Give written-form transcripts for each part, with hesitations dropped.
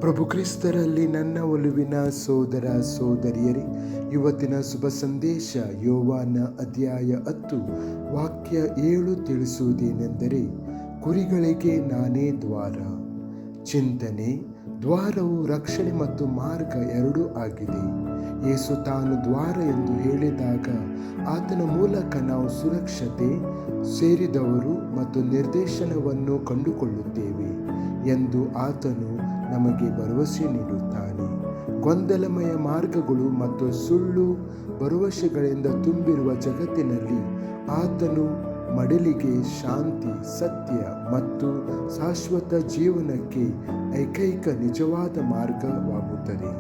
ಪ್ರಭು ಕ್ರಿಸ್ತರಲ್ಲಿ ನನ್ನ ಒಲುವಿನ ಸೋದರ ಸೋದರಿಯರೇ, ಇವತ್ತಿನ ಶುಭ ಸಂದೇಶ ಯೋವಾನ ಅಧ್ಯಾಯ 10 ವಾಕ್ಯ 7 ತಿಳಿಸುವುದೇನೆಂದರೆ, ಕುರಿಗಳಿಗೆ ನಾನೇ ದ್ವಾರ. ಚಿಂತನೆ: ದ್ವಾರವು ರಕ್ಷಣೆ ಮತ್ತು ಮಾರ್ಗ ಎರಡೂ ಆಗಿದೆ. ಯೇಸು ತಾನು ದ್ವಾರ ಎಂದು ಹೇಳಿದಾಗ ಆತನ ಮೂಲಕ ನಾವು ಸುರಕ್ಷತೆ, ಸೇರಿದವರು ಮತ್ತು ನಿರ್ದೇಶನವನ್ನು ಕಂಡುಕೊಳ್ಳುತ್ತೇವೆ ಎಂದು ಆತನು ನಮಗೆ ಭರವಸೆ ನೀಡುತ್ತಾನೆ. ಗೊಂದಲಮಯ ಮಾರ್ಗಗಳು ಮತ್ತು ಸುಳ್ಳು ಭರವಸೆಗಳಿಂದ ತುಂಬಿರುವ ಜಗತ್ತಿನಲ್ಲಿ ಆತನು ಮಡಲಿಗೆ ಶಾಂತಿ, ಸತ್ಯ ಮತ್ತು ಶಾಶ್ವತ ಜೀವನಕ್ಕೆ ಏಕೈಕ ನಿಜವಾದ ಮಾರ್ಗವಾಗುತ್ತದೆ.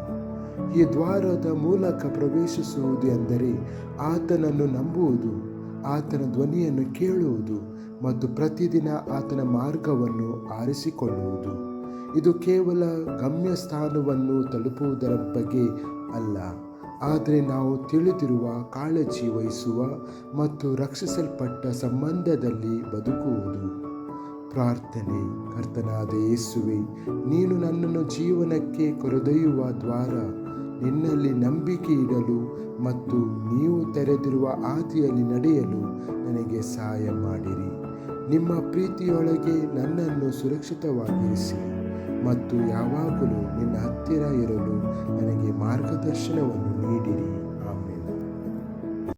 ಈ ದ್ವಾರದ ಮೂಲಕ ಪ್ರವೇಶಿಸುವುದು ಎಂದರೆ ಆತನನ್ನು ನಂಬುವುದು, ಆತನ ಧ್ವನಿಯನ್ನು ಕೇಳುವುದು ಮತ್ತು ಪ್ರತಿದಿನ ಆತನ ಮಾರ್ಗವನ್ನು ಆರಿಸಿಕೊಳ್ಳುವುದು. ಇದು ಕೇವಲ ಗಮ್ಯಸ್ಥಾನವನ್ನು ತಲುಪುವುದರ ಬಗ್ಗೆ ಅಲ್ಲ, ಆದರೆ ನಾವು ತಿಳಿದಿರುವ, ಕಾಳಜಿ ವಹಿಸುವ ಮತ್ತು ರಕ್ಷಿಸಲ್ಪಟ್ಟ ಸಂಬಂಧದಲ್ಲಿ ಬದುಕುವುದು. ಪ್ರಾರ್ಥನೆ: ಕರ್ತನಾದ ಯೇಸುವೆ, ನೀನು ನನ್ನನ್ನು ಜೀವನಕ್ಕೆ ಕರೆದೊಯ್ಯುವ ದ್ವಾರ. ನಿನ್ನಲ್ಲಿ ನಂಬಿಕೆ ಇಡಲು ಮತ್ತು ನೀವು ತೆರೆದಿರುವ ಹಾದಿಯಲ್ಲಿ ನಡೆಯಲು ನನಗೆ ಸಹಾಯ ಮಾಡಿರಿ. ನಿಮ್ಮ ಪ್ರೀತಿಯೊಳಗೆ ನನ್ನನ್ನು ಸುರಕ್ಷಿತವಾಗಿರಿಸಿ ಮತ್ತು ಯಾವಾಗಲೂ ನಿನ್ನ ಹತ್ತಿರ ಇರಲು ನನಗೆ ಮಾರ್ಗದರ್ಶನವನ್ನು ನೀಡಿರಿ.